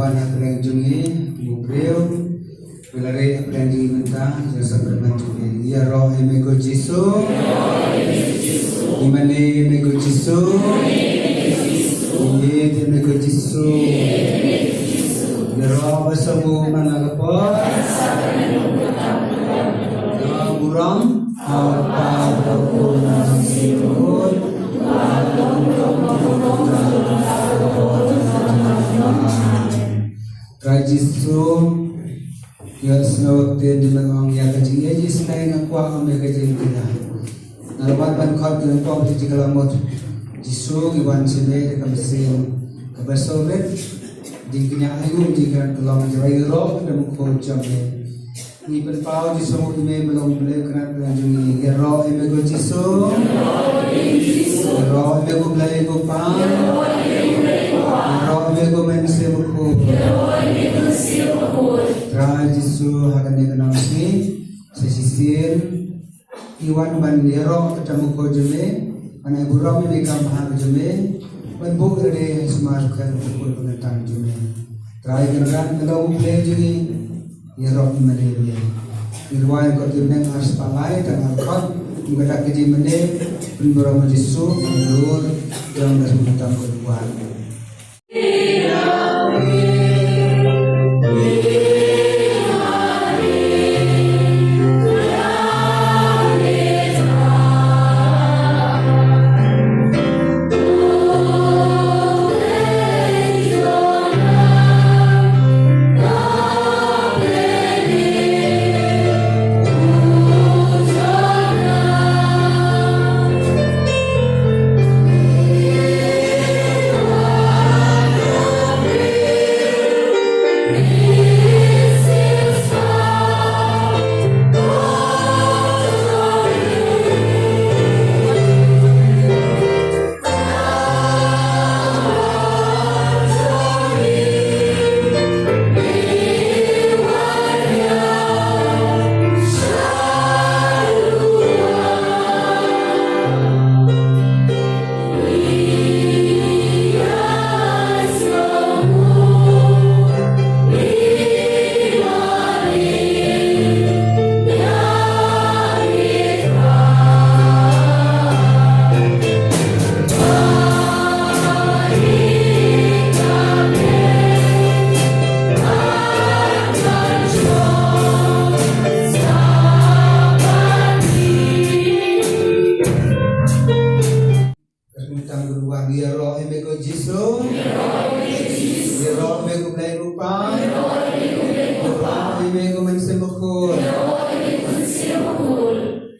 Tuhan yang jungi bubril belare yang jungi mentah jasa bermanjungi ya roh emego Jisu imane emego Jisu iye emego Jisu ya roh bersemu managapot ya buram apa berpun sipun Rajisu ya snow tin di mangong ya kaji ya jis naik ngakwa kami kaji kita nalabat ban khat yang pom di kalamot jisu iwan sine dekam sin kabasolet jingkinya ayu jingkan kelong jai ro dan ko jamne ni penpau jisu ime belum beli kena jungi ya ro emego jisu ro emego beli go pa ro emego mense buku Raja Jisu akan dikenal si sesisir Iwan bandero ketemu ko jeme mana ibu rom ini kamar jeme benbuk dari semasukkan pukul pengetang jeme terakhir kan kalau mulai jadi yerok meneri irwan ko timeng ars palai dan alkot mengadak keji mende benboro Jisu menurut yang dah menetap berbuat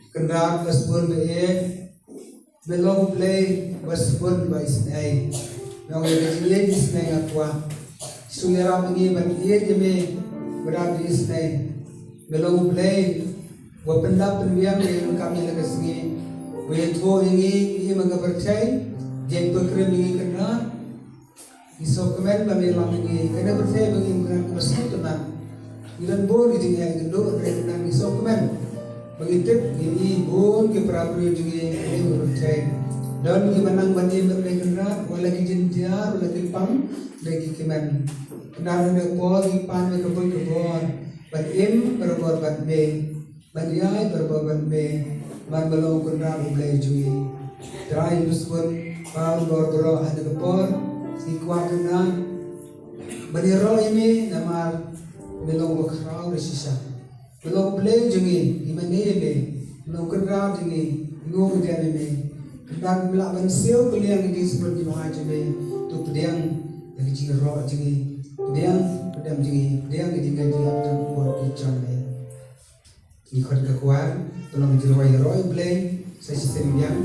Kendak berspun beek belong play berspun baisnai yang dia disnai akwa sungera mengi bandia jeme berada disnai belong play wapenda penwiang yang kami legasngi weto ini ia mengabarcai jen pekrem ini kena iso kemen bami lamingi kena percaya bagi kena kebersatu teman ilan bor ijingnya genduk rekenan iso kemen begitu ini pun ke perabri juga ini bercai dan menang bani mereka walaki jinjar walaki pam lagi keman kenal dengan pol di pan mereka pun kebor batim berbor batme baniai berbor batme ban belong kenal mulai juga terakhir pun pau bor ada kebor si kuat kenal bani roh ini nama belong berkerau resisa belum beli jungi imane le belum kerja jungi ngom jane me dan belak bansil beliang di seperti mahaje me tu pedang yang jiro jungi pedang jungi pedang di tinggal di atas buat ikan me ikut kekuatan tolong jiro ya roy beli saya sistem yang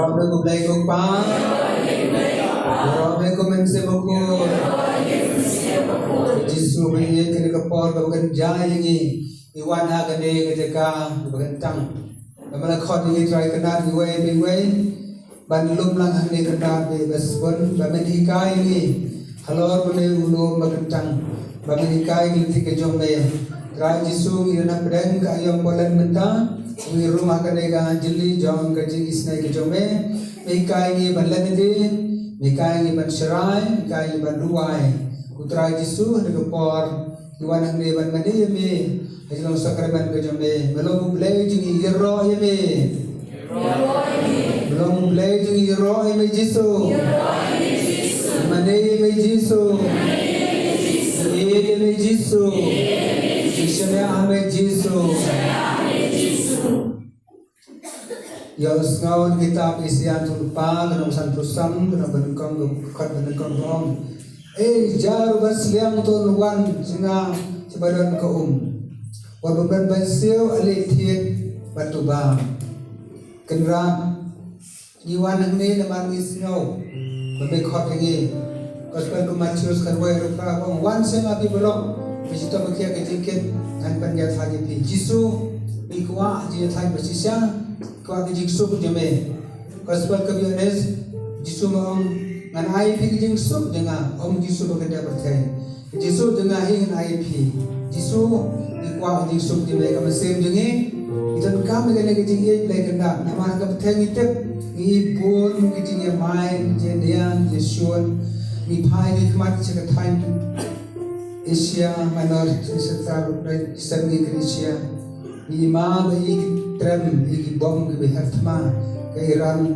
Robe ko blay ko pa. Robe ko men se boko. Jisu beye kene kapor bagan jai ni. Iwan ha kene ketika bagan tang. Namala khot ni try kana ni way. Ban lum lang hang ni kana be basbon bamen hikai ni. Halor bune ulo bagan tang. Bamen hikai ni tike jombe. Try Jisu ni na pedang ka ayam bolan menta. We rumah kanega jili jong kaji isna ke jome mekai ni banlan de mekai ni ban serai mekai ni ban ruai utrai Jisu de por iwan ang ne ban mane me ajlong sakramen ke jome belum blai jingi yero yeme belum blai jingi yero yeme Jisu mane yeme Jisu yeme Jisu Ishaya ame Jisu Yos ngawan kitab isian tulpa kenong san pusam kenong benukong kat benukong rom jaru basliang ton wan singa sebadan wan beban basio ali tiet batu ba kenra iwan ini naman isnyo babe khot ngi gospel ko Matius karwai rupra bong wan singa pi belok bisita bakia ke jingket an panja thagi pi Jisu ikwa ji thai basisya kwa ke Jisu jeme gospel ke biones Jisu mong ngan ai pi Jisu denga Jisu baganda berthai Jisu denga hi ngan ai pi Jisu ikwa Jisu jeme ka mesem jengi idan kam gane ke jingi play kanda nama ka berthai ngitep ni bon ke jingi mai jendian Yesuan ni pai ni kmat cheka time Asia Minor setar Islami Indonesia ni ma bai trem iki bom ke Hartma ke Iran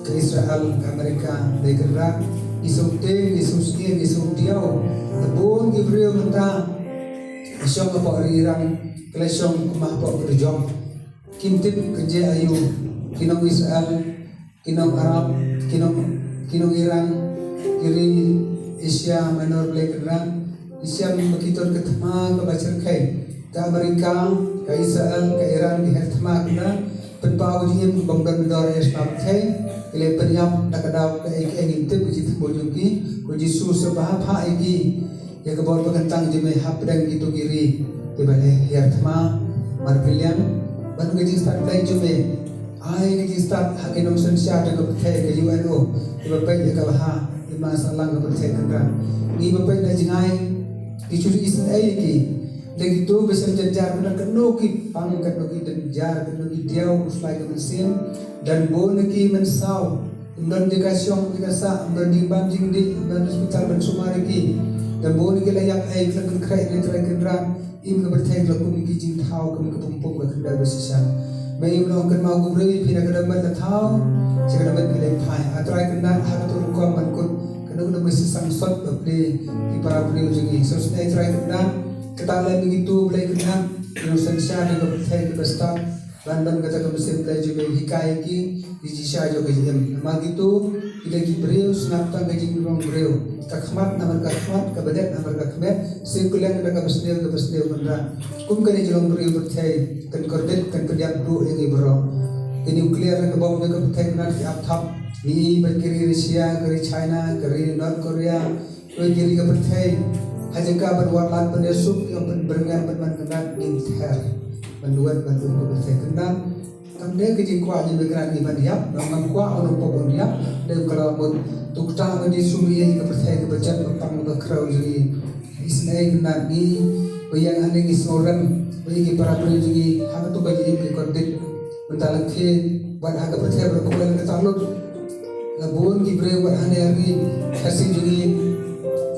ke Israel ke Amerika de gerak isute isusni isutiao tabun Gabriel menta isyong ke Iran klesong kumah po berjong kintip kerja ayu kinong Israel kinong Arab kinong Iran kiri Asia Minor de gerak Isyam begitu ketema ke bacar kai ke Amerika ke Israel ke Iran di hertema kena penpau jiem bangdan dor es pamthai kele penyam nakadau ke ingin tip jit bojuki ko Jisu sebab ha igi ya ke bor pegentang jeme hapdang gitu kiri ke bale hertema marbilian ban ke start lai jume ai ke start hakinom sensia de ke pthai ke UNO ke bapai ke ha lima salang ke pthai kan ni bapai na jingai Dicuri isin aiki lagi tu besar jajar kena kenoki pang kenoki dan jar kenoki diau uslai kemesin dan boneki mensau dan dikasih dikasa dan dibam jingdi dan hospital dan sumariki dan boneki layak aik lagu krai dan krai kendra im ke bertai lagu miki jing thau ke kepumpung ke kendra besisan mai belum kan mau gubre pina ke dapat thau jika dapat kelai pai atrai kendra hatu ko mankut kena mesti sangsot beli di para beliau jengi sosai try kena ketalan begitu beli kena urusan syah dengan berthai ke bestak dan kata ke mesin beli juga hikai ki di jisha jo ke jem nama gitu tidak ki beliau senapta ke jing rong beliau kakmat nama kakmat ke badet nama kakmat sekulen ke besneu benda kum ke jong beliau berthai kan kordet kan kediam du yang ibro ini nuklear ke bom ke berthai kena di athap ni berkiri Rusia, kiri China, kiri North Korea, kiri ke berthai, hajaka berwarlat penesuk yang berengan bermanfaat inter, menduat bantu ke berthai kenal, kamde kejing kuat ni bergerak ni banyak, memang kuat orang pokok dia, dan kalau buat tukta menjadi sumber ke berthai ke berjat berpang berkerau jadi isnai kenal ni, bayang ane isoran, bagi para penjugi, hama tu bagi ke konten, mentalak ke buat harga berthai berkumpul ke talut. Bon Gibreu buat hari kasih jadi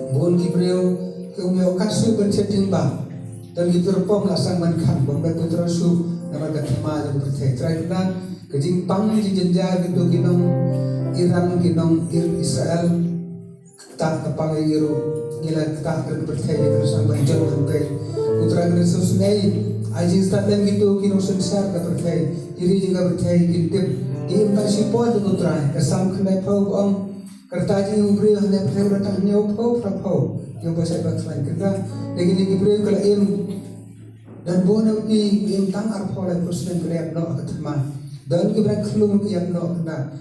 bon Gibreu kemudian kasih bercetting bang dan gitu repom lasang mankan bangkat putra su nama ketema yang bercet terakhir kejing pang di jenjar gitu kinong Iran kinong Israel tak kepang iru gila tak bercet kerusan berjol sampai putra Kristus nei aji stadium gitu kinong sensar bercet iri juga bercet intip Im kasipot utrai kasam kena pau om kertaji ubri hanya percaya datang hanya pau yang bahasa bakslan kita lagi ubri kalau im dan bona pi im tang arpol dan presiden kelihatan no ketema dan kibran khulung ke yang no kena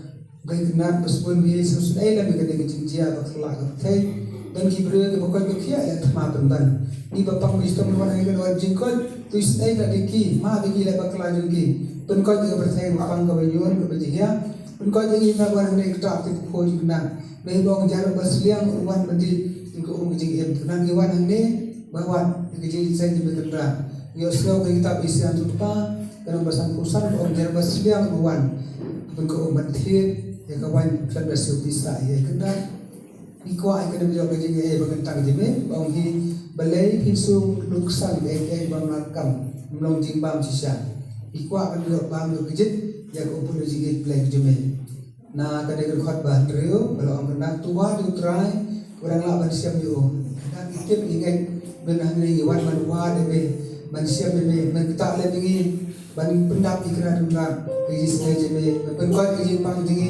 gai kena pasbon bi susai la bi kena jinjia bakla thai dan kibre ke pokok ke kia ya thama pendan ni bapang wisdom wan ai kan jingkol tu sai la diki ma bi la bakla jungi pen ko ke berthai bapang ke bayon ke bejia pen ko jingi na wan ne kta ti ko jina me bong jar basliang wan bandi ko jing em tunan ki wan ne bawan ke jing sai di bekra yo slow ke kitab isian tupa kana basan pusan om jar basliang wan pen ko manthir ya kawan kan bersiul bisa ya kena iko ay kena bijak lagi ye bagantang jeme bang hi balai pinsu luksan bang nakam mlong jing bam sisa iko akan bijak bang lu kejit ya ko pun jing play jeme na kada gerkhot ban rio kalau am nak tua di try kurang la ban siam yo dan ikip ingat benah ni wan man wa de ban siam de man tak le bingi ban pendap ikra duna kejis jeme pen ko kejing bang jingi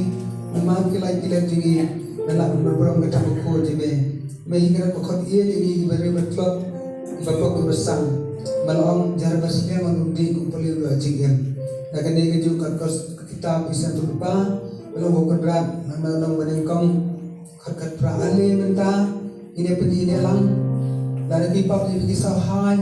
memang kilai jingi dalam berperang kita buku jeme mehingga pokok ia ini beri berklub bapak bersang malam jar basnya mengundi kumpuli jingem akan dia juga kitab bisa lupa belum bukan berat nama menengkong kat praale menta ini penini lang dari kitab ini kisah hai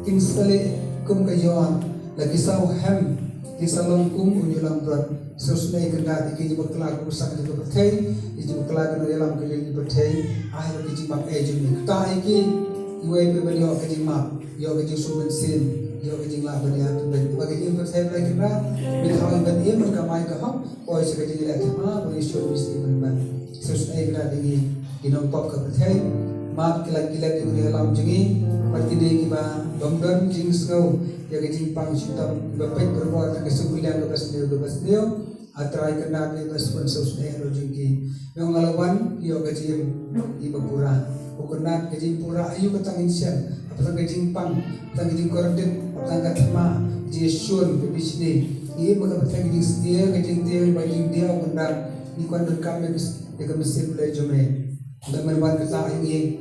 kimsale kum kajuan lagi kisah hem kisah longkum unyulang berat sesuai kena dikiji berkelak urusan itu berthai dikiji berkelak kena dalam kejadian berthai akhir kejadian mak ejim tak iki iwai pe bani ok kejadian mak yo kejadian sumen sin yo kejadian lah bani atu bagi ini berthai lagi kena bithau bani ia merkamai kaham oi sekejadian lagi ma bani syur mesti berman sesuai kena di nompok ke berthai mak kilat-kilat di dalam jengi berarti dia kiba domdon jing sengau ya kejadian pang sitam bapak berbuat ke sebulan ke basneo atrai kena be sponsor sudah rojiki yang ngalawan yo kejim di Bapura ukuna kejim pura ayu katang insian apa kejim pang tang kejim korden apa katma ji shun be bisni ini maka patang kejim dia kejim dia ukuna ni kon rekam be ke mesin mulai jome dan merwan kata ini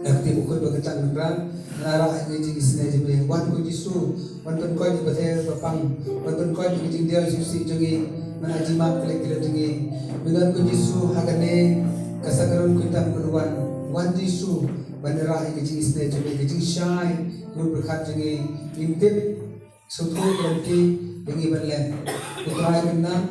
aktif ukun bagatan beran nara ini ji isne jeme wan ko jisu wan pen ko di bathe bapang wan pen ko di kejim dia susi jongi menajimak kelek-kelek tinggi dengan kujisu hagane kasagaron kuitam kuruan wan jisu bandera kejing isne jeme kejing syai nur berkat jengi intip sutu berarti jengi banlen utrai kenam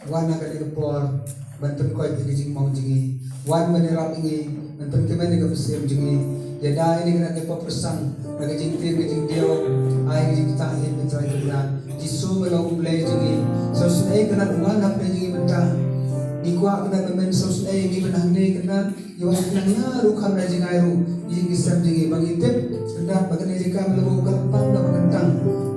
wan agane kepor banten koi kejing mau jengi wan bandera ingi banten kemane ke musim jengi yada ini kena kepo persang kejing tim kejing dia ai kejing tahin utrai kenam jisu melau play jengi sosai kena uang nak pergi benda, dikuak kena temen sosai ini benang ni kena, iwan kenanya rukam raja ngairu, ini kisah jengi bagi tip, kena bagian jika melebu kerpang dan mengentang,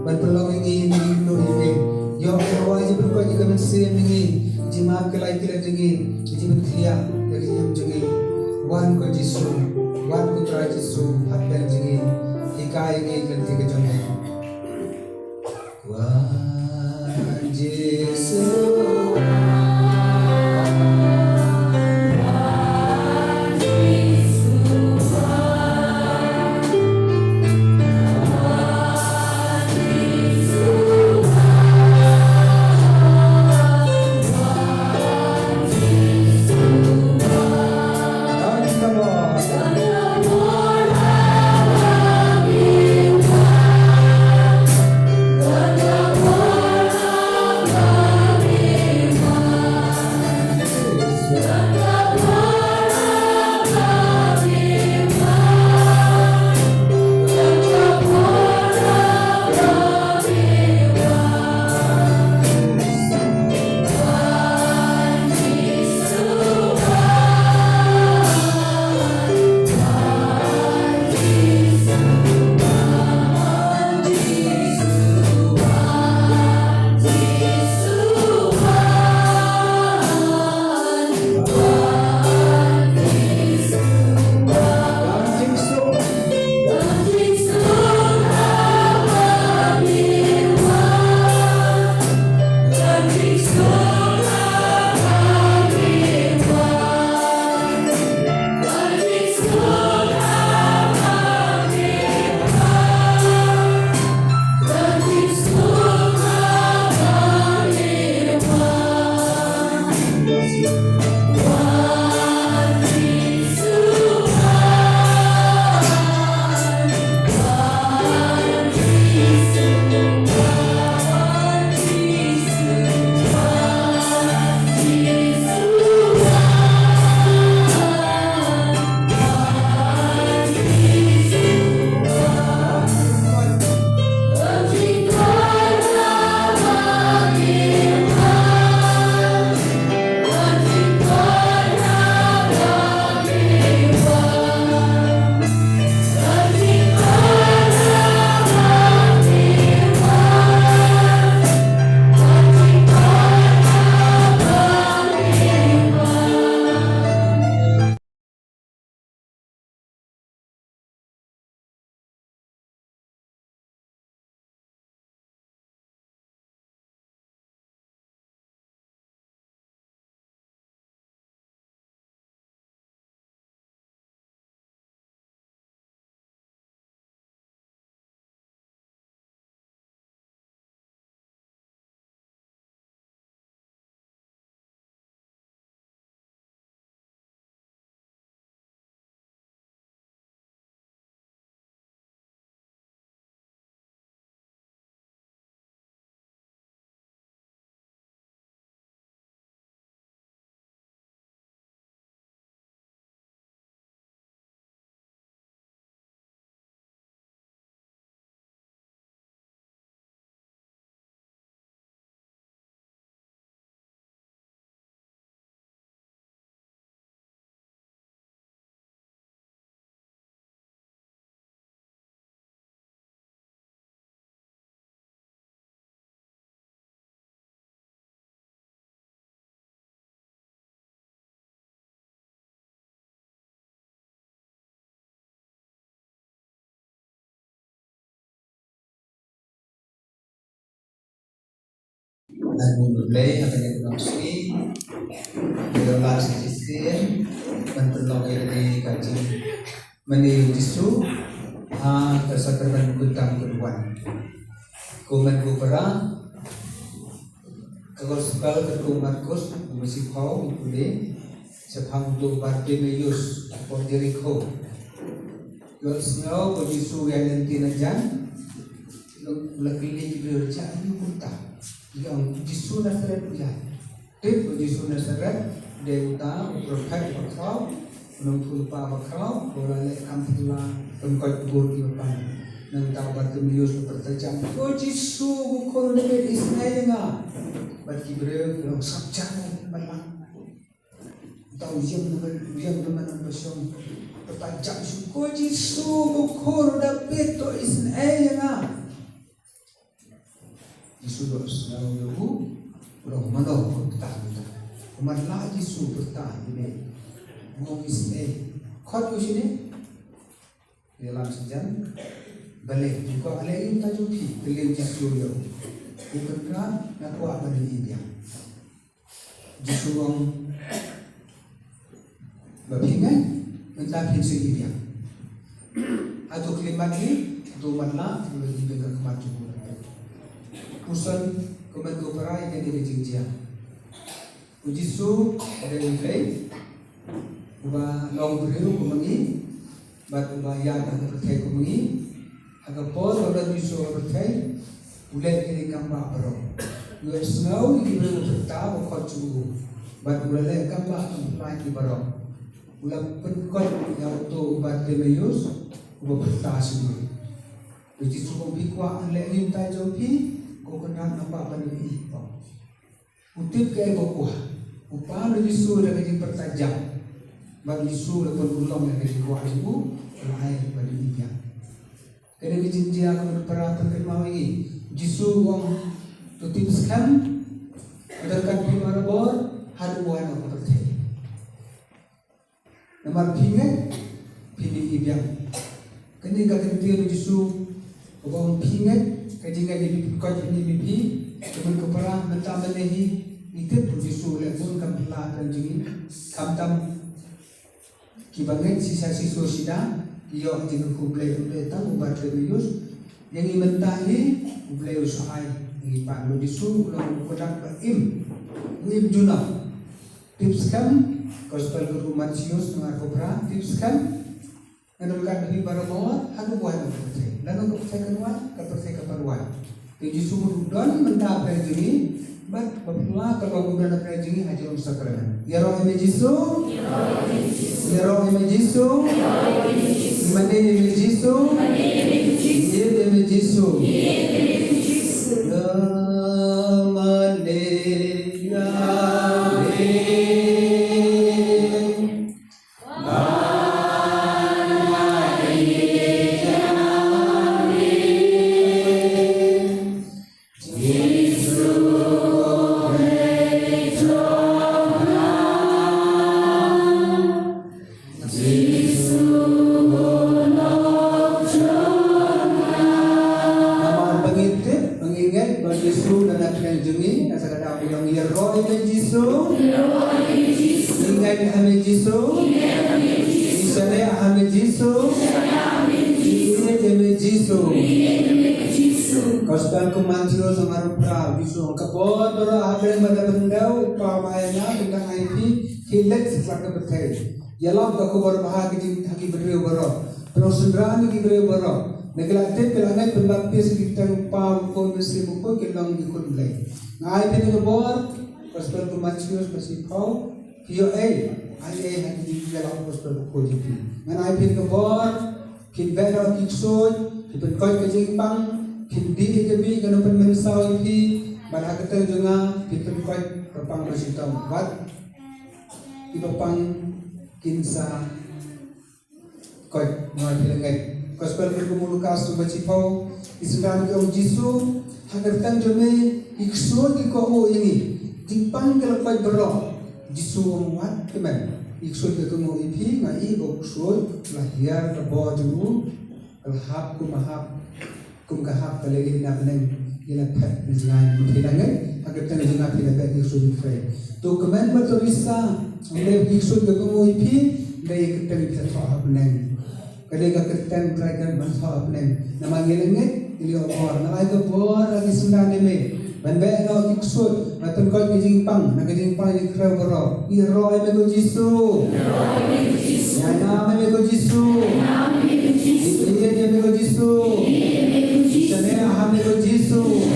berpeluang ini nur ini, yo awal je berkuat jika mensiam ini, jima kelai kelai jengi, jima klia dari jam jengi, wan ko jisu, wan ko try jisu, happen jengi, ikai ini ganti kejongi, wan Jesus. Come on. mulai akan yang langsung biolas sistem mentelok dari kaji meniru jisu tersakarkan kutang keduan kuman kupera kalau sekal ketua Markus masih kau ikuti sepang tu Bartimeus por Jericho kalau sengau berjisu yang nanti najan lagi berjaya kuta yang jisu nasaret punya tip jisu nasaret Dewa Prophet Bakau Menunggu Bakau Boleh kampila Pengkot Bur Ipan Nang tahu Bartimeus berterjang Oh Jisu Bukul David Ismail Bagi beliau Bilang sabjana Malang Tahu Yang teman Bersong Bertajam Oh Jisu Bukul David Ismail Jisu Dosa Yogu Udah Malau Bertahan Umat lagi su bertahan ini, buang isi kot ku sini, dalam sejan balik juga alih kita jupi beli jatuh yo, bukan kan nak buat beli dia, jisuang berpingan mentah pinsi dia, atau kelimat ni, tu mana beli dengan kemajuan, usul kementerian perai yang dijinjia. Jisu ada nilai, uba long beriu kumengi, bat uba yang ada berkai kumengi, agak pol ada jisu berkai, ulai kiri kamba baru. Dua sengau ini beriu bertahu kau cubu, bat ulai kamba mulai di baru. Ulai penkot yang tu Bartimeus, uba bertahu semua. Jisu kumbikwa ulai minta jopi, kau kena apa pada ini. Utip kaya bukuah. Upah Jisu dah jadi pertajam, bagi Jisu lepas ulang yang jadi kuah ibu, lahir bagi dia. Kena dijinjia kepada para terkenal ini. Jisu wong tutip sekam, adarkan bimara bor, haru wana pertai. Nomor pingat, pilih ibiang. Kena kakentir Jisu, wong pingat, kajingan di kau ini bibi, kemudian kepala mentah menehi. Itu Jisu lepun kampilah dan jingin kamtam kibanget sisa-sisa sida iyo jingin kublai tang Bartimeus yang imentahi kublai usahai yang ipang Jisu ulang kodak berim juna tips kan gospel guru Matius dengar kopra tips kan menurutkan lebih baru hanu buat berpercaya lalu kepercaya keperluan Jisu dan mentah perjini Bat bapak kalau bukan ada perjanjian haji orang sakramen. Ya roh Jisu, ya roh Jisu, mana Jisu, ya Jisu, Gospel Matius sangat proud Jisu kapor berah ada pada bendau upamanya dengan IP hilet sesuatu berkai yalam aku berbahagi hagi beriu baru penusundrani hagi beriu baru neglatif kelangai pelapis kita upam pun muslim pun kelang ikut mulai ngai pun kapor Gospel Matius masih kau hiyo ai hagi yalam Gospel ko jipi ngai pun kapor kin benar iksud kin koi kejimpang hindi kami kalau penmensau ini pada kita juga kita kuat perpang bersitam buat ipapang kinsa kuat mengalami gospel berkomunikasi tu bercipau islam ke Jisu hadir tang jome iksud iko ini jimpang kalau kuat berroh Jisu muat kemen iksud ke kamu ipi ngai boksud lahir kebo juru alhab kumahab kum kahap kalili na beneng ila pet ngai muthilangai agak tang jinga pila ka Yesus Christ to kemen batorisa ande Yesus ga ko ipi dai ketang pila tho apneng kadai ka ketang prakan ban tho apneng nama ngelenget ili or na ai ko bor agi sundane me ban be no Yesus matan ko jing pang na jing pang ni krau bro i roi me go Yesus ya nama me go Yesus iya dia me go Yesus Sane ahame go Yesus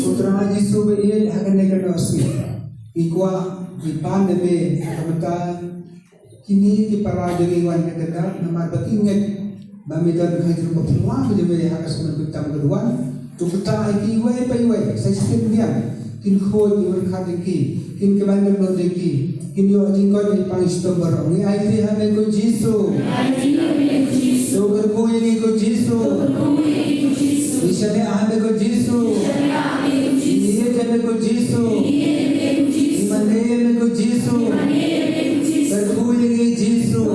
putra Yesus be ia akan negara asli ikwa ipan deme kamata kini di para jeriwan negara nama batinget bamidan hadir berpeluang deme akas mengutam keduan tukta iki we pai we sistem dia kin khoi ur khadiki kin kebangan lodeki kin yo jingko di pangistom barong ni ai hame go Yesus so berko ini go Yesus Isane ahame go Yesus Iye jame go Yesus Imane me go Yesus Berku ini Yesus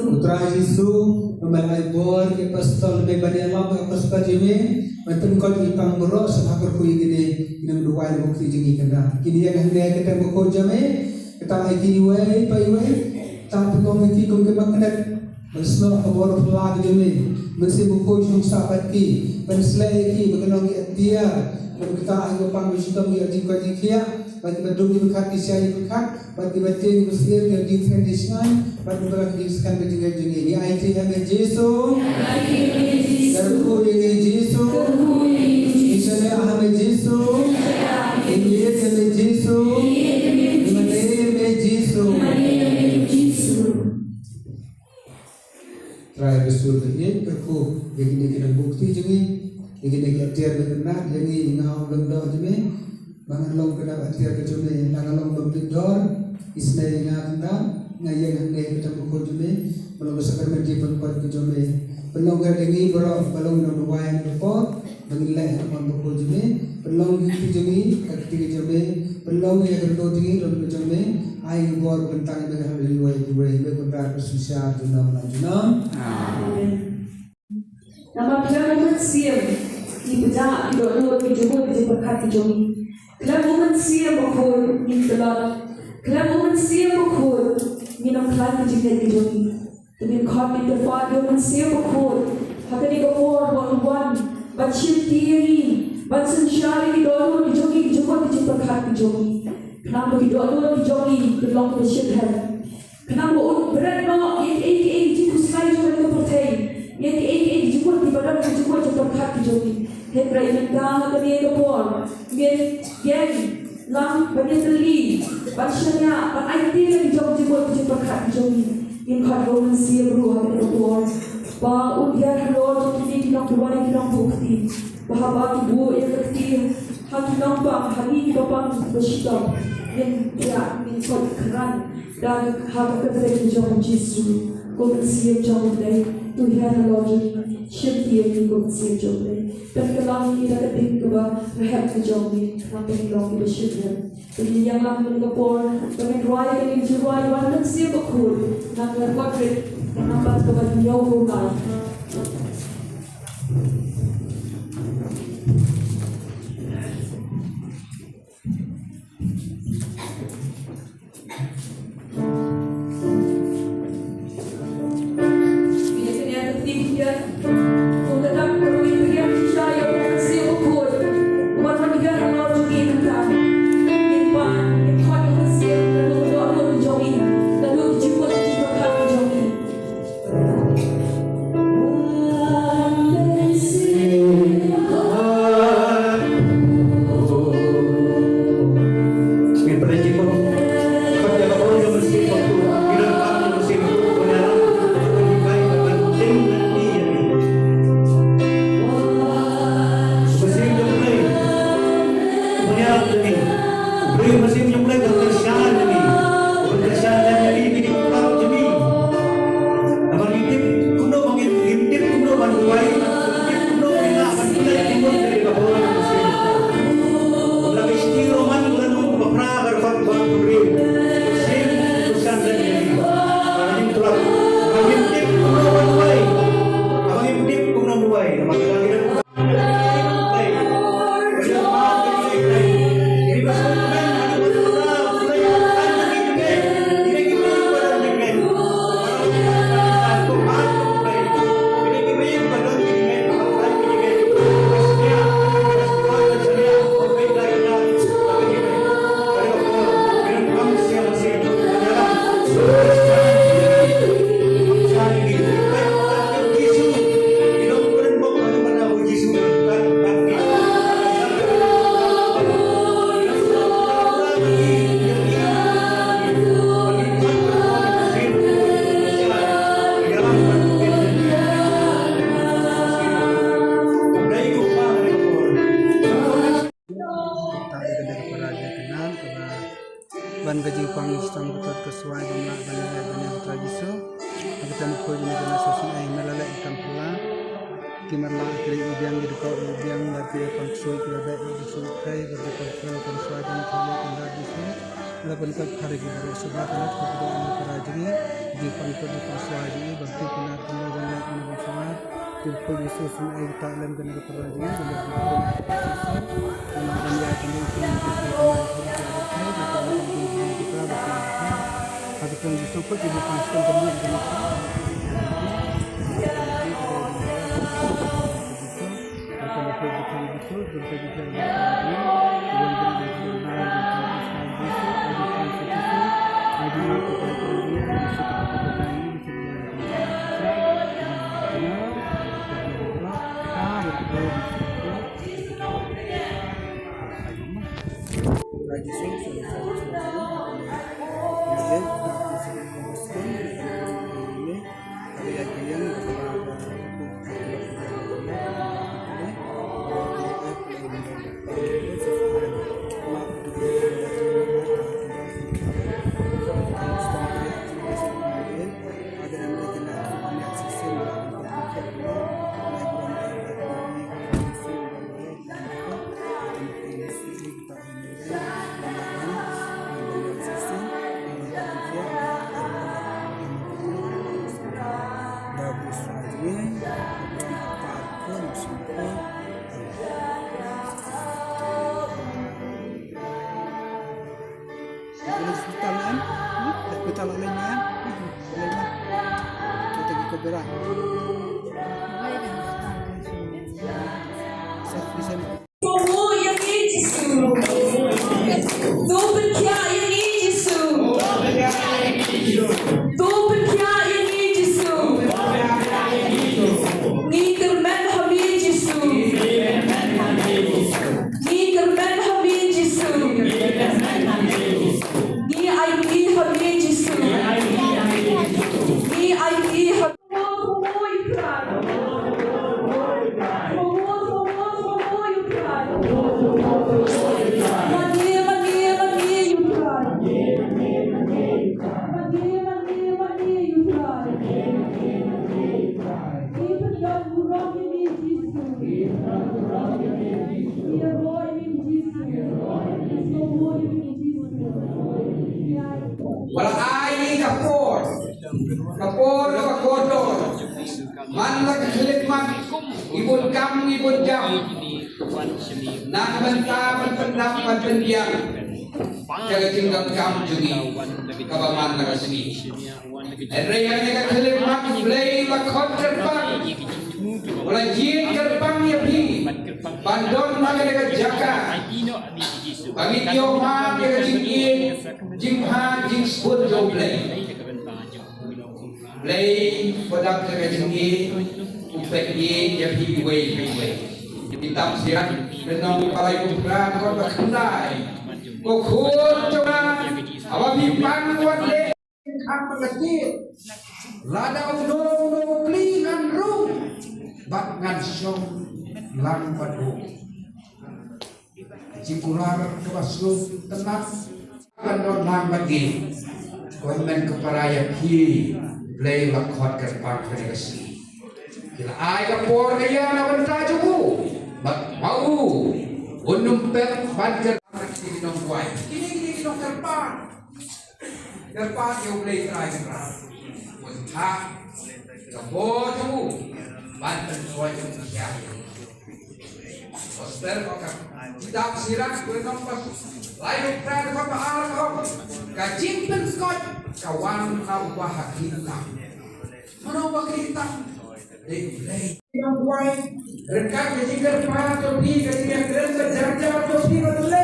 Putra Yesus memalai bor ke pastol be bani Allah ke paspa jeme matan ko ipang boro sa berku ini inang duwai bukti jingi kana kini yang hande kita ko jame kita ai kini we pai we ta pulong iki kum ke maknet Maslo awal pelag jeme masih buku jung sahabat ki penslai ki berkenang ki dia kita ayo pang wisdom ya jika jikia bagi bedung di bekat kisah bekat bagi batin muslim yang di tradisional bagi berak diskan berjengah jengi ini IT yang Yesus terku ini Yesus misalnya aham Yesus ini yang Yesus dimana Yesus Try besul begini, terku begini kita bukti jengi, begini kita tiar berkenak jengi ngau lembah jeme, bangan long kena tiar kecune, langan long berdor, isnai nganda, ngayang hande kita buku jeme, belum besar menjadi penpat kecune, belum kerjengi berok, belum nong wayan berpot, mengilai aman buku jeme, belum gitu jengi, kaki jeme, belum yang kedua jengi, belum jeme. Ai bor bentang dengan riwai riwai berkendara susah junam. Amin. Nama kita manusia di bejak di doa di jumpa di berkat di jumi. Kita manusia berkor di dalam. Kita manusia berkor minum kelan di jumpa di jumi. Dengan kami terfad manusia berkor. Hati di berkor berubah. Bacil tiari, bacil syari di doa di jumi di jumpa di berkat di jumi. Kenapa doa di jumi belong ke syedhan. Kenapa berat no yang jiku sekali juga dengan percaya yang jiku di badan jiku juga berkat jodi hebrai mentah dari ekor yang lang bagi teli bacanya pan IT lagi jiku berkat jodi yang kau manusia beruah dengan ekor ba udiar halor kini kita buat kita bukti bahwa ibu yang kecil hati nampak hari bapak bersyukur yang dia kau keran dan harap kerja jauh Yesus, kau bersiap jauh dari Tuhan Allah syukur yang kau bersiap jauh dari dan kalau kita ketik kepada rehat jauh dari sampai kita bersyukur. Jadi yang lain mengepor dengan ruai yang jiwa yang bersiap berkul, nak berkuat nampak kepada jauh rumah. gaji pangistang betul kesuai dengan banyak tradisi. Kita mukul ini dengan sesuai melalui ikan pula. Kimarlah kiri ubiang di kau ubiang dari pangsul tiada di sulkai dari pangsul pangsuai dan kali anda di sini. Lapan kali hari kita sebelah kanan kepada kerajaan di pangsul di pangsuai ini bagi benar benar banyak bersama. Jumpa di susun air taklim kena kerajaan dan ibun kam ibun jam nan benta pendam pendiam jaga tinggal kam jugi kabaman naga sini reyanya ka khelek mak blay lakhot terbang mulai jin terbang ya bi bandon naga naga jaka bagi tioma jaga jingin jingha jing sebut jo blay pedang jaga jingin upek ye ya pi wei hitam siang renong palai putra kon bakandai ko khon coba awa pi pan wan le kham mengerti lada uno pli ngan ru bat ngan song lang padu jikular kewaslu tenang kandon nang bagi konmen keparaya pi play lakhot kerpang kerasi kila ay kapor kaya na banta juku mau unum pet banjar kini nong kuai kini nong kerpang yang play try kerap unta kapor juku bantar kuai juku ya poster kokak tidak sirak kunong pas layu pran kau bahar kau kajin penskot kawan kau bahak hitam menobak hitam yang buai rekat kejikan para topi kejikan keren terjajar topi betul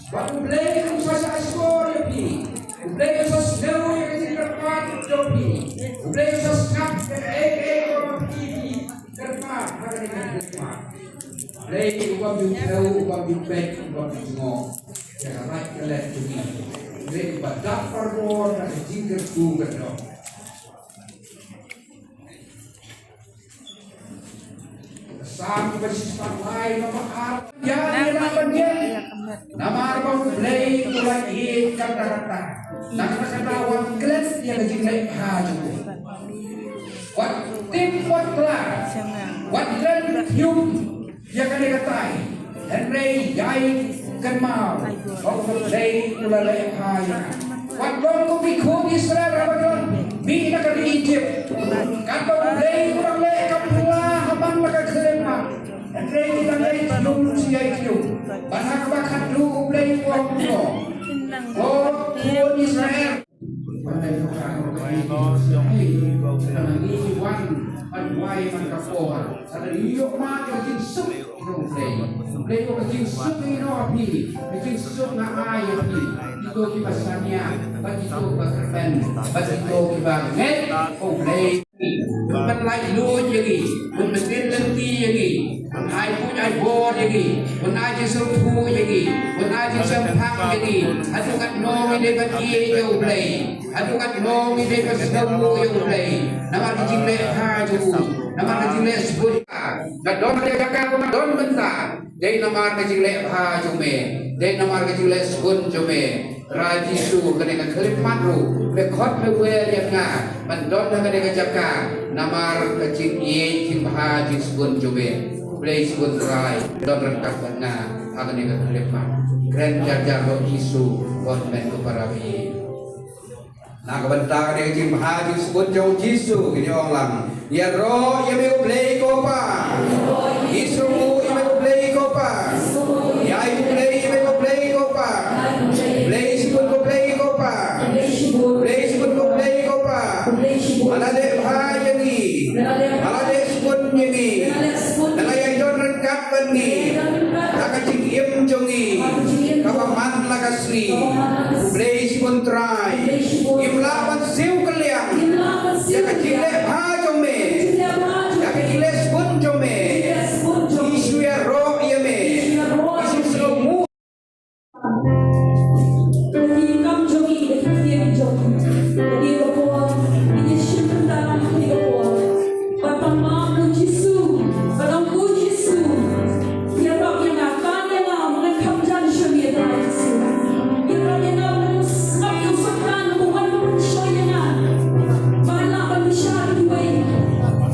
baru beli usah skor topi beli usah snow yang kejikan para topi beli usah skap topi kerpa ada dengan kerpa beli uang tahu uang bek uang ngok jangan naik kelet topi beli badak perwon dan kejikan tu kedok Sang bersifat lain nomor ya dia Nama arbang play kulai hit kata-kata. Kata-kata wang kelas yang jingkai haju. Wat tim wat kelas. Wat klan hium yang kali katai. Henry jai kenmau. Kau play kulai haju. Wat dong ko bikho Israel rabaton. Bi nak di Egypt. Kata play kurang le kapula habang nakakelema. Henry kita lay nung siya itu. Banak bakat lu play wong ko. Oh, pun Israel. Pandai bukan ini wan panwai mangkapoa. Ada liok mak kecil sup rong play. Play ko kecil sup ini api. Kecil sup na ay api. Itu kita sania. Bagi itu bakerben. Bagi itu kita net. Oh play. Bukan lagi lu jadi. Bukan mesin lenti jadi. Ai pun ai bo jadi. Bukan aja sempu jadi. Bukan aja sempang jadi. Aduh kat nong ini bagi jauh play. Aduh kat nong ini bagi sempu yang play. Nama dijile haju. Nama dijile sebut. Kadon dia kakak kadon bentar. Dari nama dijile haju me. Dari nama dijile sebut jome. Raji su kena kelip matru. Bekot lewe yang ngah. Mandon kena jaka. Nama kecil ye kim haji sebut jome. Play sebut rai. Don rengkap bana. Akan dia kelip mat. Keren jajar lo isu. Bon men kuparawi. Nah kebentar dia kecil haji sebut jauh jisu. Ini orang. Ya roh ya mau play kopa. Isu ya mau play kopa. Ya ibu play ya mau play kopa. Play sebut ko play kopa. Play sebut ko play kopa. Mana dek bahaya ni. Mana dek sebut ni. Mana yang jon rengkat ni. Nak cing im jongi. Kawaman lakasri. Play sebut try. Im lawan siu keliang. Ya kecil dek bahaya me. Ya kecil dek sebut jome. Isu ya roh ya me. Isu selamu. Jadi kamu jogi, dia jogi. Jadi kapal, ini siapa dalam ini kapal. Pertama Yesus, pertama Yesus. Dia tak yang akan yang mereka kerja di sini Yesus. Dia tak yang nak usahkan bukan percaya. Mana percaya dua,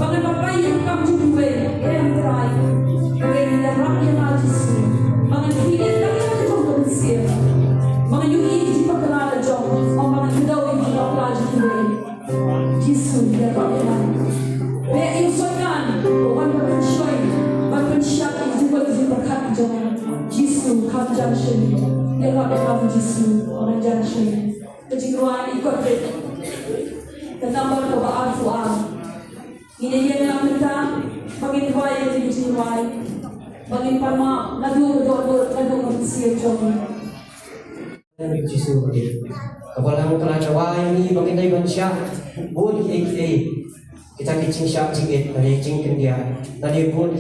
bahkan apa yang kamu dua yang terakhir. Kerana dia tak yang Yesus, bahkan dia tak yang berfungsi. Mga yung hindi pagkalala dyan, o mga hidaw yung pagkakala dyan today. Jesus, dia pakilan. Kaya yung soyan, o wan pagkansyoy, wan pansyak, izuwag yung pagkakala dyan. Jesus, hafjan siya. Dia pakilan Jesus, o nandiyan siya. Kajingruan, ikot rin. Katambar ko ba ang Ginigyan na lang kita, pag-invite yung kajingruan. Pag-invite, nag-uudod, siya dyan. Jisu kepala mutara Jawa ini baginda Indonesia bun kita kicing syak jingit dari jingkin dia tadi bun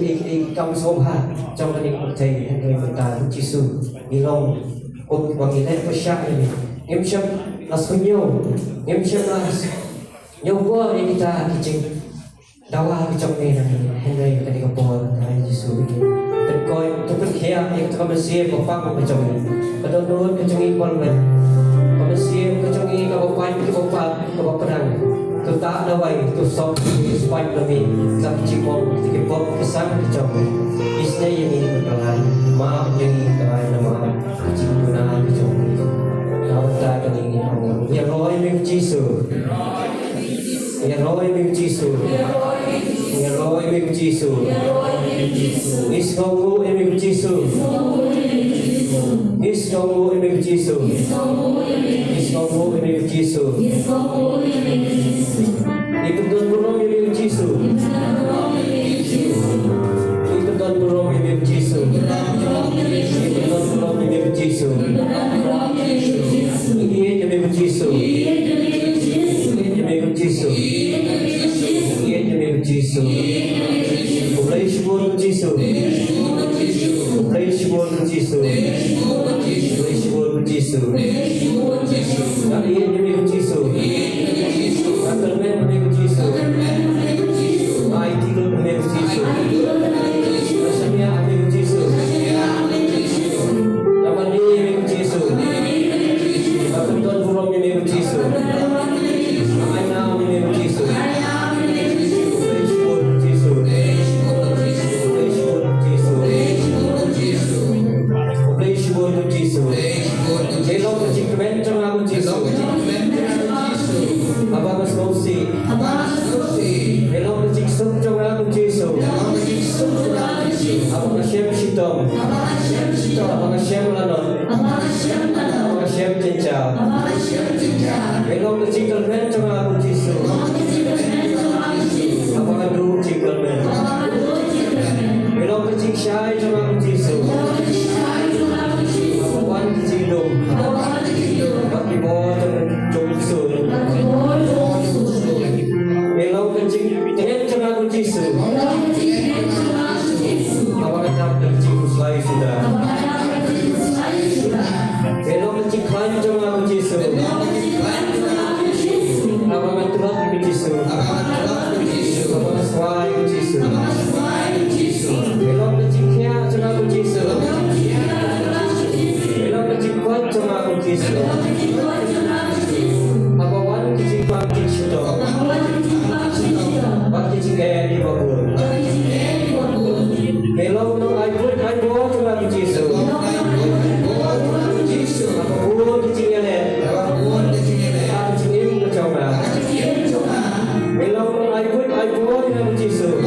kam sobha trong tadi kutai hengai bentar Jisu ilong kut baginda persyak ini ngemsyam lasunyo ngemsyam las nyogo ini kita kicing dawa kicong ni hengai tadi kapal dari Jisu ini terkoi terkaya yang terkemasi bapak macam ini kadang-kadang kecengi polmen kemasi kecengi kabupaten kabupaten pedang ketak dawai tu sok supaya lebih tak cipol tikipol kesan kecok isnya yang ini berkelan maaf yang ini kerana nama cipuna kecok kau tak ini orang ya roh ini Yesus ya roh ini Yesus ya roh ini Yesus isgogo ini Yesus Isgogo ini Yesus. Isgogo ini Yesus. Ikutan burung ini Yesus. Ikutan burung ini Yesus. Ikutan burung ini Yesus. Iya demi Yesus. Demi Yesus. Iya demi Yesus. Mulai syukur Yesus. Mulai syukur Yesus. Yesus. Kali ini demi Yesus. Akalmen demi Yesus. Aitilo demi Yesus. Rasanya demi Yesus. Lawan Apakah Shem Shitom? Apakah Shem Lanon? Apakah Shem Cincau? Belong ke Cingkelmen trong aku Jisu. Apakah Du Cingkelmen? Belong ke Cingsyai trong aku Jisu. Apakah ke Cingdum? Apakah Bo trong Jisu. Belong ke Cingten trong aku Jisu. Apakah tak tercingkus lagi sudah? Belong ke Cingklan trong aku Jisu. Apakah Tuhan di Jisu? Apakah Swai di Jisu? Belong ke Cingkya trong aku Jisu. Belong ke Cingkwan trong aku Jisu. Apakah ke Cingkwan di Jisu? Apakah Cingkaya di Babur? Belong ke Aibun trong aku Jisu. Apakah ke Cingyanet? Cingim ke Choma. Belong ke Aibun trong aku Jisu.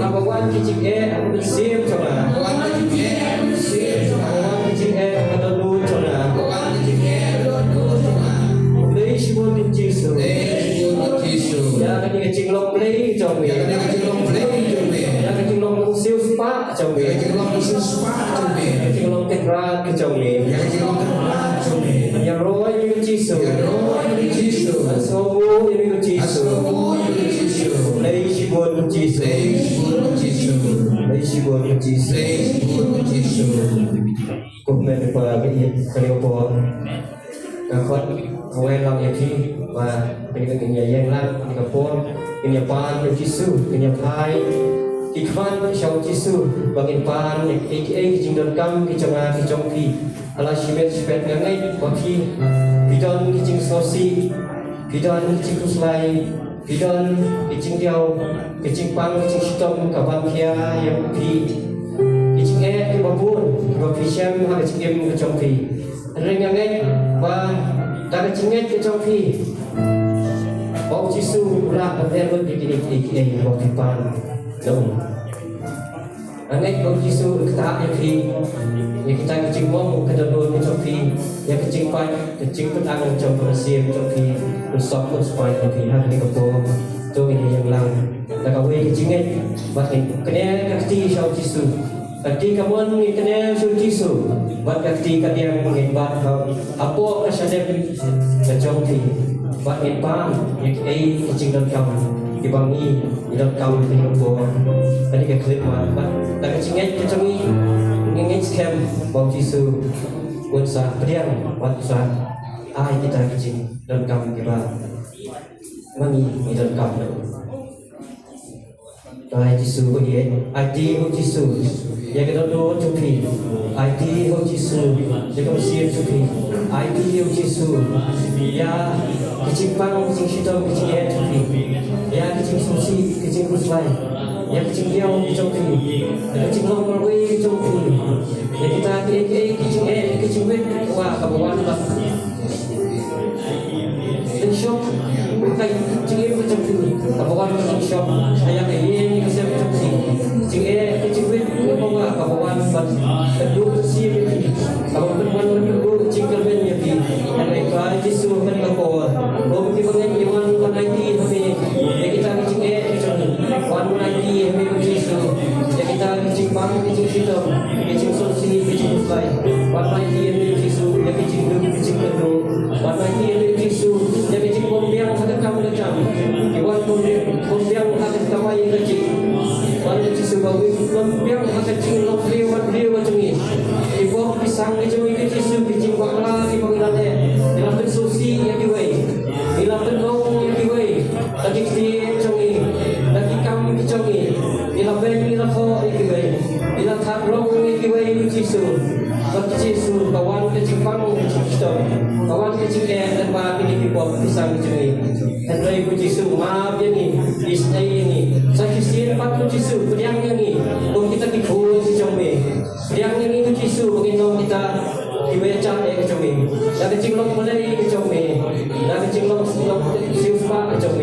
Apakah ke Cingaya aku Sim Choma. Apakah ke Cingaya aku Donu Choma. Play Shibun di Jisu. Ya kan ke Cinglong play Choma. Ya kan Cinglong Siu Spa Choma. Cinglong Tekrat ke Choma. Ya Roy di Jisu. Asobu di Jisu. Play Shibun di Jisu. Play Shibun di Jisu. Cũng nên qua cái điều của các con quen lòng như thế và cái nhà dân lăng cái con cái nhà pan cái Giêsu cái nhà Thái cái quan sau Giêsu và cái pan cái chính đơn cam cái trong khi Allah sibet ngay và khi don cái chính sosi don cái chính kuslai don cái chính điều cái chính pang cái chính sitom kapan kia yang khi chính cái babun và khi xem hay chính em cái trong khi anh ngay và ta chính cái trong khi Bau Jisu pula berdebat di kini bau kipan dong. Anak bau Jisu kita yang kita kecing mong kedua trong khi yang kecing pai kecing petang trong persiap trong khi bersok pun supaya trong khi hari kepo tu ini yang lang. Tak kau kecing ni batin kena kecing sau Jisu. Kati kamu ni kena sau Jisu. Bat kecing kati yang mengibat apa kesadap trong khi và hiện pan những cái trình độ cao cái bằng ni cái cao thì nó có cái clip mà bạn đã cái chính cái trong những scam bao Jisu quân sa beriang wat sa ai kita cái trình độ cao cái ba mang cái độ cao đó Ai Jisu cái gì IT của Jisu ya cái đó trong khi IT của Jisu ya cái siêu trong khi IT của Jisu ya kecing pang, kecing sitom, kecing air trong khi ya kecing susi, kecing kuslai ya kecing diau trong khi kecing long marway trong khi ya kita kecing air, kecing wet wah kabawan lah kecing shop bukan kecing air trong khi kabawan kecing shop saya ini kecing trong khi kecing air, kecing wet wah kabawan lah kedua bersih kabawan kedua kecing kerben ya pi yang mereka Jisu kan kapor Bom kita dengan iman lagi kami ya kita kecing kecing wan lagi kami Jisu ya kita kecing pang kecing sitom kecing solusi kecing slai wan lagi kami Jisu ya kecing kedua wan lagi kami Jisu ya kecing bombiang ada kamu macam wan bombiang ada kamu yang kecing wan Jisu bawi bombiang ada kecing lok dia macam ni ibu pisang kecing Jisu kecing bakla di panggilannya dalam susi yang diwei bila penuh yang diwei lagi kecongi lagi kami kecongi bila ben bila kau yang diwei bila tak rong yang diwei Jisu bagi Jisu kawan kecing pang kecing sitom kawan kecing dan bagi ini pop pisang kecing dan dari Jisu maaf yang ini istai ini saya kisir pat Jisu beriang yang ini dong kita dikul kecong beriang yang ini Jisu begitu kita dibaca kecong dan kecing long mulai kecong dan kecing long siupa kecong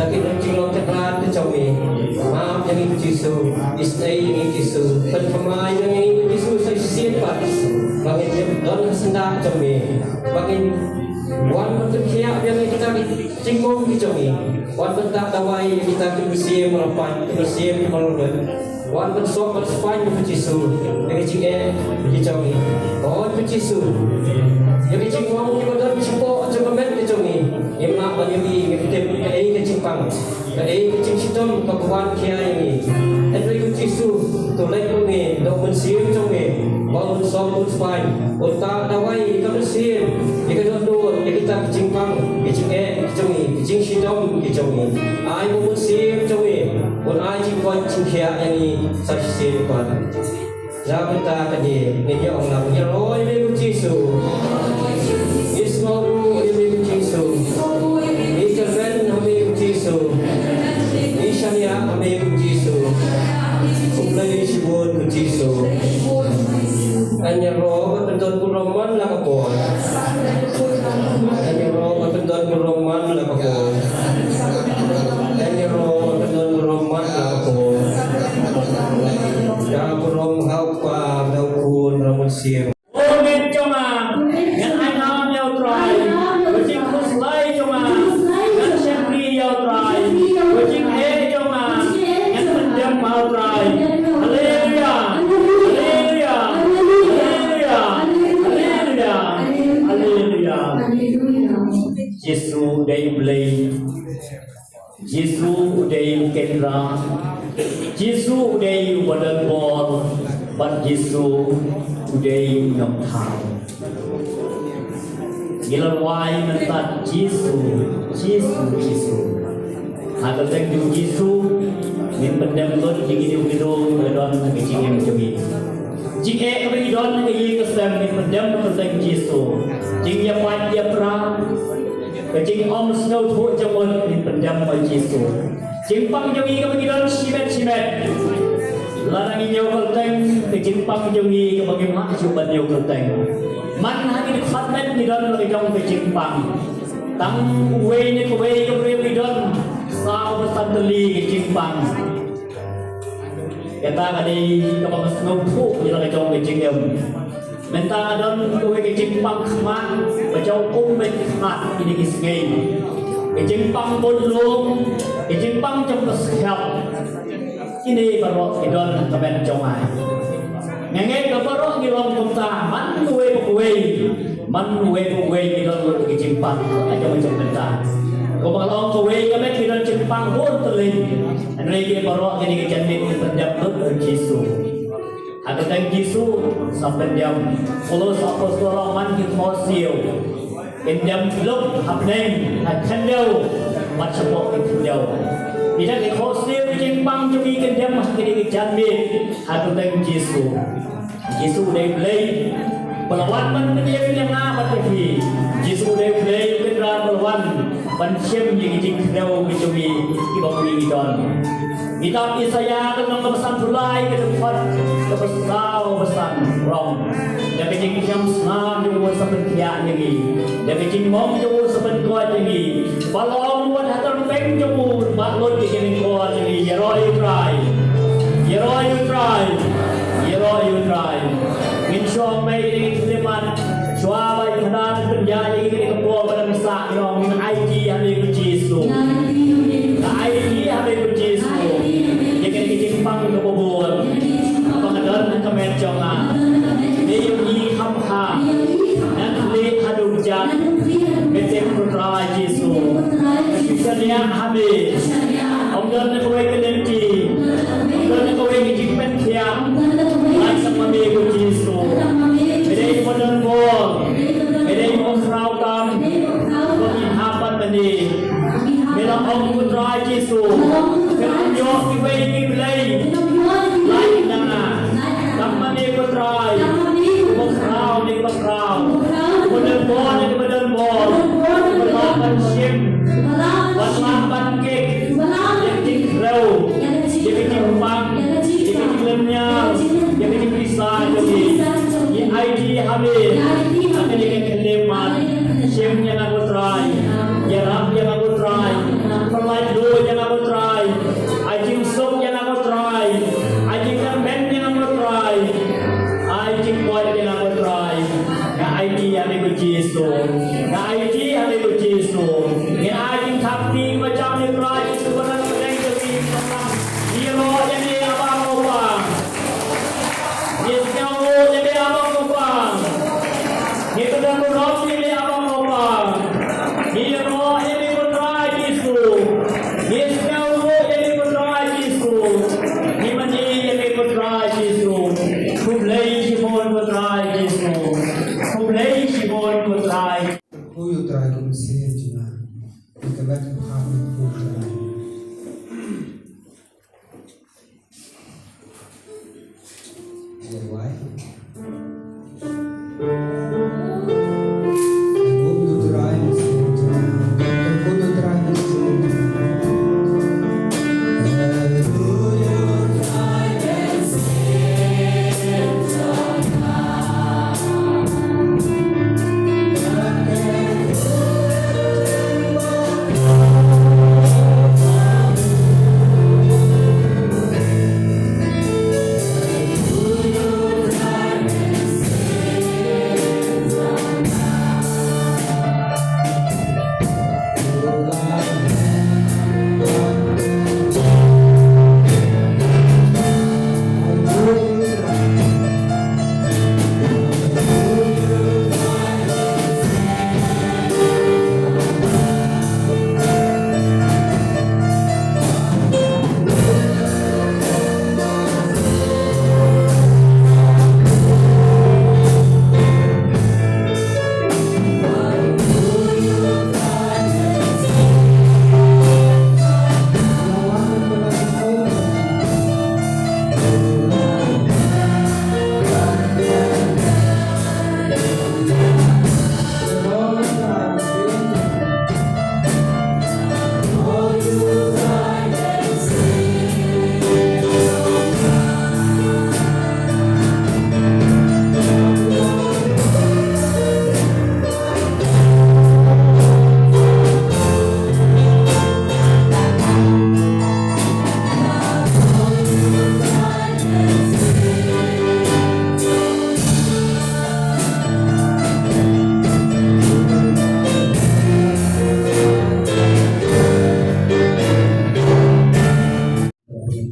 dan kecing long teklat kecong maaf yang ini Jisu Giêsu istay ng Giêsu pagkamay ng Giêsu sa sipat bangin don senda kami bangin wan berkhiya biar kita cingmong kicomi wan bentak tawai kita bersih merapan bersih melalui wan bersok berspan Giêsu dengan cinge kicomi oh Giêsu jadi cingmong kita don cipo cememet kicomi emak banyumi ngikutin ke cimpang ke cingsitom pagkuhan kia ini Henry Giêsu tulai pungi dok mensium congi bangun sok uspai otak dawai ka mensium ikadon kita cimpang kicing kicongi kicing sitom kicongi ai mo mensium congi on ai cimpon cingkia ini saksi pan Rabata kadi ngeja orang ya roy me Giêsu Ismo me Giêsu Ikerven me Giêsu Ishania me Giêsu Kumlay sibon Giêsu Anya roh pendon kuroman la kapon Anya roh pendon kuroman la kapon Anya roh pendon kuroman la kapon Ya kurom hau pa dau kun ramun siang Omen cuma yang anam yang try, kucing kuslai cuma yang sempri yang try, kucing cuma yang pendam mau try. Haleluya, haleluya, haleluya, haleluya, haleluya. Yesus day play, Yesus day kendra, Yesus day water ball, but Yesus today ngọc thảo nghĩa là why mình ta Giêsu hãy tập trung dùng Giêsu mình bên đem tốt những cái điều kia đâu ở đó là cái chuyện em cho mình chính em cái đó là cái gì cái xem mình bên đem tập trung Giêsu chính nhà quan nhà pra cái chính ông snow thuốc cho mình bên đem vào Giêsu chính bằng cho mình cái đó simet Larang inyo kalteng kejimpang jongi kebagai mak cuban yo kalteng. Man hagi department ni don lagi jong kejimpang. Tang uwe ni kuwe ni don sao besanteli kejimpang. Kata kadi kebagai snopu ni lagi jong kejingem. Menta don kuwe kejimpang kman bajau umet kmat ini kisgei. Kejimpang bolong kejimpang jong kesyap. Ini baru idon kemen jomai. Ngenge ke baru ngilong kumta man uwe idon kejimpang aja macam benda. Kau balong uwe kemen idon kejimpang pun terlin. Anrege baru kini kejandik pendam lut Giêsu. Ada tang Giêsu sampai jam 10 apostol man ki fosil. Pendam lut hapneng kandau macam kandau. Bila kita khosir kejimpang jadi kendam kini kejandik atau tentang Giêsu. Giêsu day play pelawan man dia yang apa tapi Giêsu day play kendra pelawan pancem yang jingkrau kecumi ibang idon. Kitab Yesaya tentang pesan tulai ke tempat kebesau pesan rong. Dan kecing jam senam jauh seperti ini. Dan kecing mom jauh seperti ini. Balong buat hatar peng jauh baklot kecing kuat ini. Yero you try. Insya mai ini keliman. Suabai kenan penjaya ini ketua pada misak yang min IT hari Giêsu. IT hari Giêsu. Jadi kecimpang ke bobon. Pengadaan kemen jonga. Ini hamha. Dan klik hadung jam. Kecik putra Giêsu. Kisahnya habis. Onggal nak kau kelenti. Onggal nak kau kejipen tiang. Lai sama mego Giêsu. Bedai modern bol. Bedai mosrau kam. Kau hapan mani. Mela ong putra Giêsu. Kemudian kita ini belai. Lai nana. Kamma mego try. Mosrau ni mosrau. Modern bol. Berlapan sim. Berlapan kek. Yang tinggal. Yang timpang. Yang lemnya. Yang bisa jadi. Yang ID habis. Akan dikeleman. Sim yang aku try. Yang rap yang aku try. Perlai do yang aku try. Ajim sok yang aku try. Why? I hope you try and see. I hope you try and see.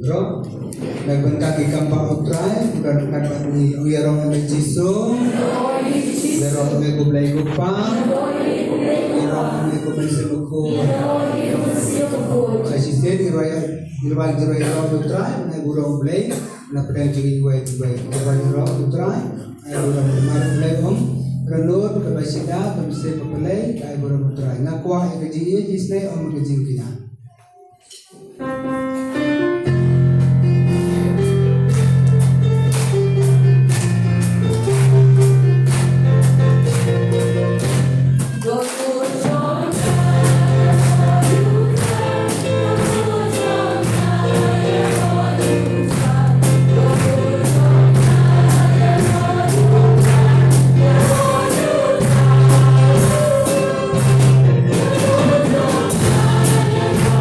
Bro, nagbantag ikang pautray, bukan ni uyarong ng Jiso, uyarong may gublay gupa, uyarong may gublay sa luko. Kasi siya, irwag irwag utray, nagurong blay, napadang jingin irwag utray, ay urang marulay ranod, kabasida, kamsi papalay, ay urang utray. Nakuha ikajiya, jisnay, magkajing kina. Hãy subscribe cho kênh Ghiền Mì Gõ để không bỏ lỡ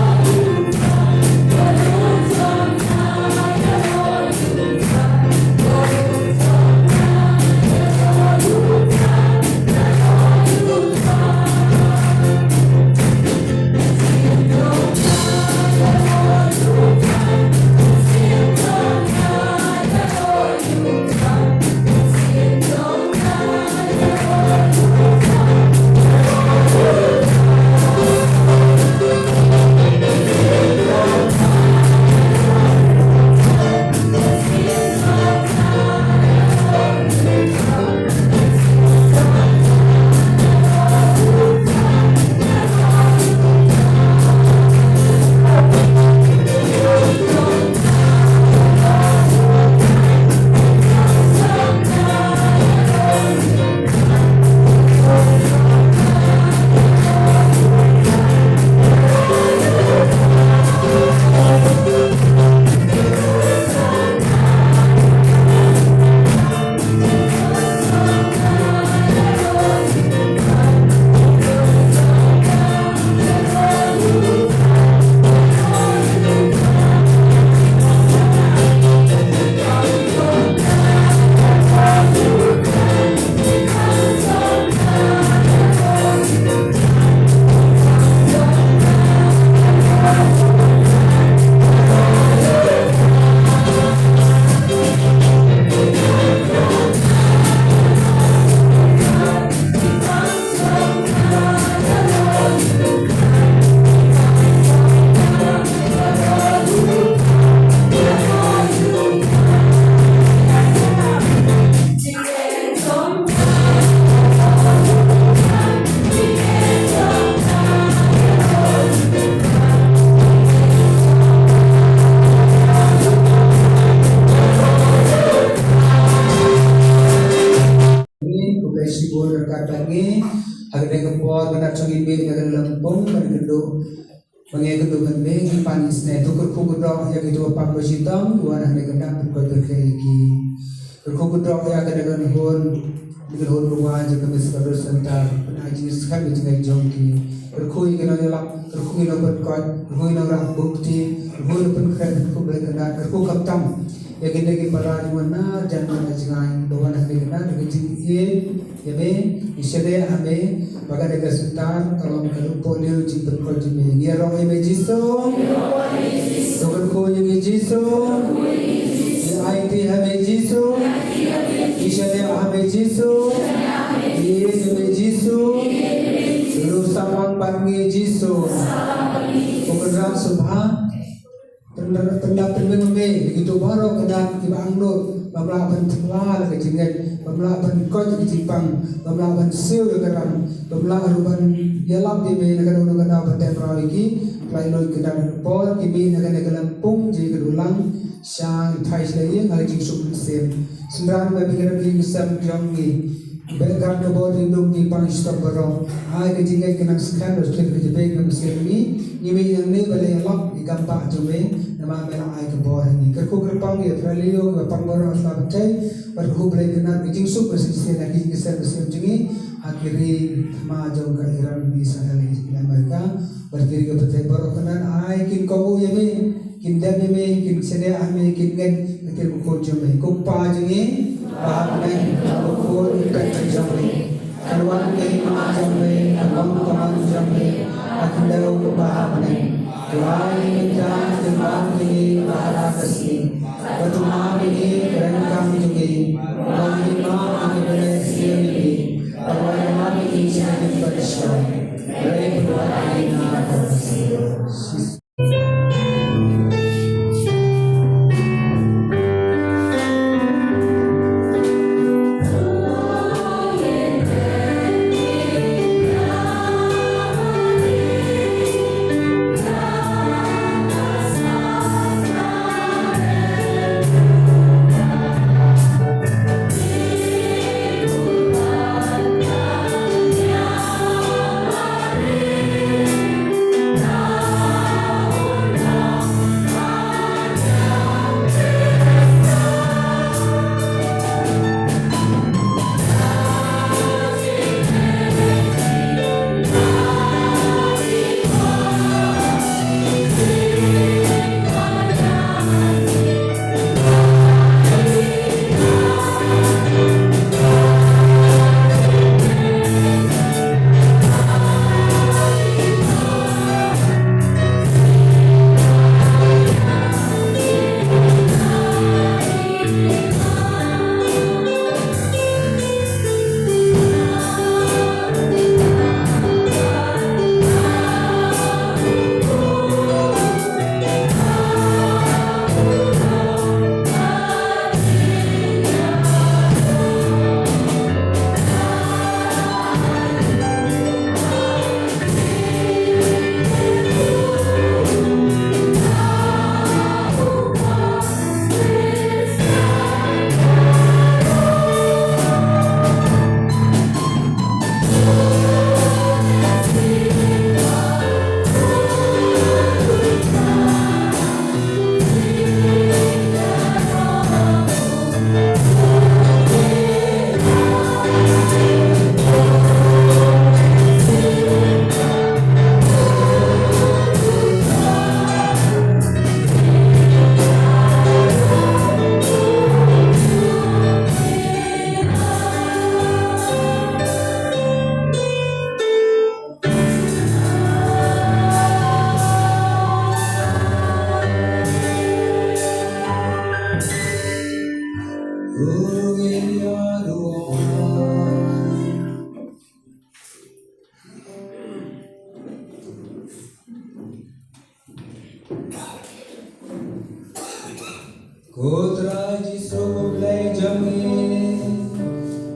Jisbor katangi agak kepor kena congi be dengan lempung kan gedung mengenai gedung kan be panis ne tukur kugudok yang itu apa bersitam dua anak dengan berkotor kaiki berkugudok ya dengan hon dengan hon luar juga misalnya sebentar penaji sekali dengan jongki berkui kena jelak berkui no berkot berkui no rak bukti berkui no penkret berkui kena berkui kaptam ya kita kita para mana jangan jangan doa nak kita dengan jingin ya be isyarat ame baga dengan sebentar kalau kalau polio jing berkot jing ya roh ame jiso dokter ko yang jiso ya IT ame jiso isyarat ame jiso ye ame jiso lu samang pangi jiso pekerjaan subhan tenda begitu baru kena tiba anglo pemelapan telar ke jingat pemelapan kau ke Jepang pemelapan siu ke kerang pemelapan yalap di be negara negara pada lagi lain kena pol kimi negara Lampung jadi kedulang syang thai lagi ngali jing sub sem sembilan berpikir bisa jongi background ke bawah hidup di pangstop baru ai ke jingat kena scan terus ke jebek ke mesin ini yang ni boleh lap di gampak jome nama mela ai ke bawah ini kerku kerpang ya tralio ke pangbaru asal betai berku boleh kena bijing sup bersih lagi kisah bersih jingi akhiri ma jauh ke Iran bisa lagi mereka berdiri ke betai baru kena ai kin kau ya me kin dan me kin sedia ame kin gan betul buku jome kupa jingi bahap neng buku ikan jome kawan ke ma jome kawan jome akhilau ke bahap neng Tuhan dan Tuhan ini bahara kesini Bertumah ini berengkang juga Menghima ini berhasil ini Berwarna ini sedikit bersyukur Dari berdoa ini Putra Jisu mulai jami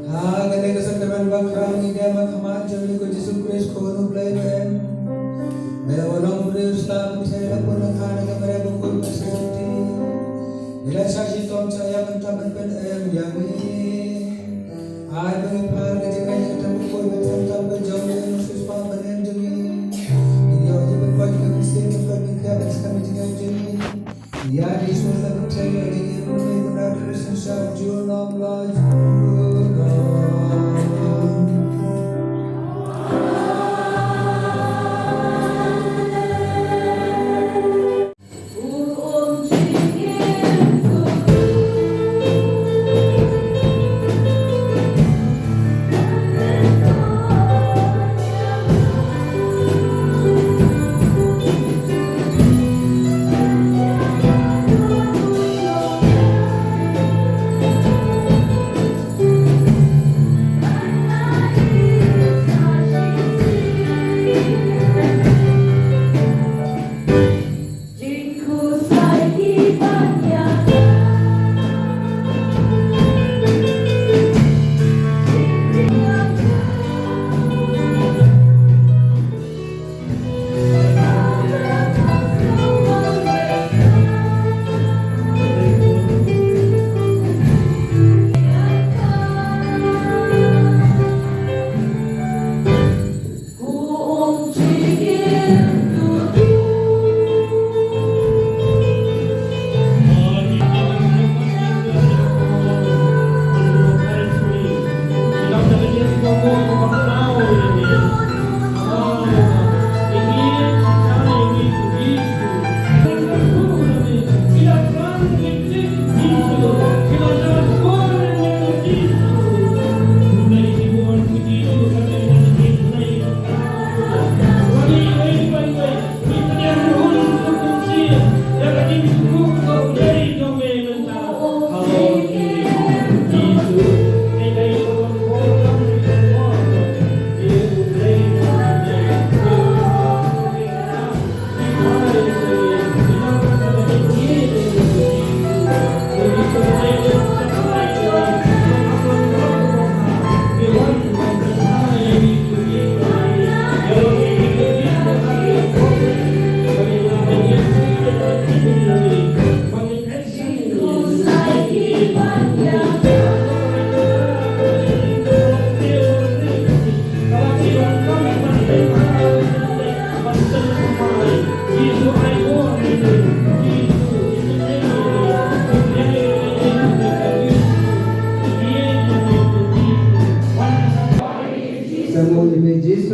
Hagane kesandaman bakram ida makhamat jami ko Jisu Kristus ko mulai ben Melawanong Islam saya pun khana ke mereka bukul bersesuti Bila saksi tom saya mentaban pen ayam jami Ai pengipar kejekan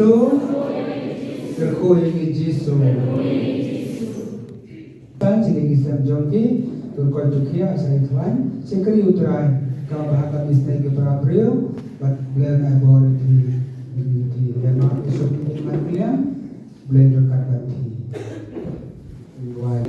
Jesu, terkoi ke Jesu. Tan sini Islam jongki, turkoi tukia asal Tuhan, sekali utrai, kau bahkan istai ke April, but bulan abor di lema esok ini matian, bulan dekat hati. Why?